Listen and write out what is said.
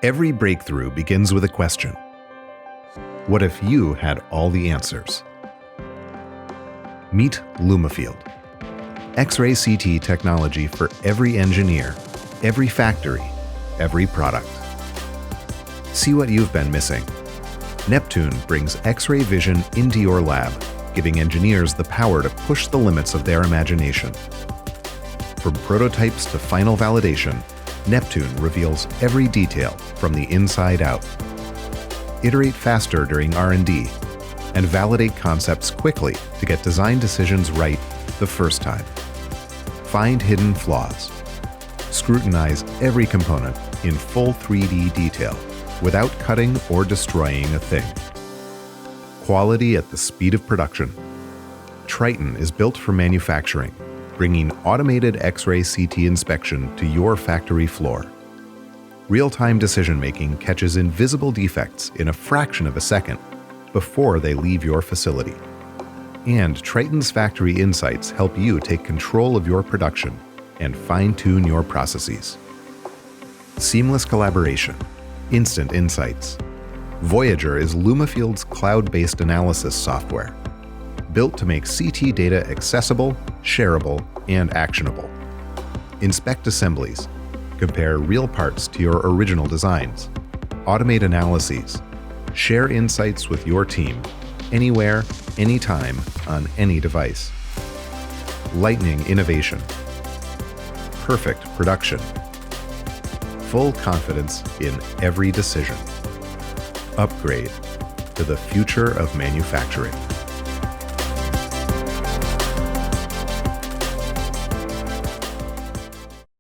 Every breakthrough begins with a question. What if you had all the answers? Meet Lumafield. X-ray CT technology for every engineer, every factory, every product. See what you've been missing. Neptune brings X-ray vision into your lab, giving engineers the power to push the limits of their imagination. From prototypes to final validation, Neptune reveals every detail from the inside out. Iterate faster during R&D and validate concepts quickly to get design decisions right the first time. Find hidden flaws. Scrutinize every component in full 3D detail without cutting or destroying a thing. Quality at the speed of production. Triton is built for manufacturing, bringing automated X-ray CT inspection to your factory floor. Real-time decision-making catches invisible defects in a fraction of a second before they leave your facility. And Triton's factory insights help you take control of your production and fine-tune your processes. Seamless collaboration, instant insights. Voyager is Lumafield's cloud-based analysis software, built to make CT data accessible, shareable, and actionable. Inspect assemblies. Compare real parts to your original designs. Automate analyses. Share insights with your team, anywhere, anytime, on any device. Lightning innovation. Perfect production. Full confidence in every decision. Upgrade to the future of manufacturing.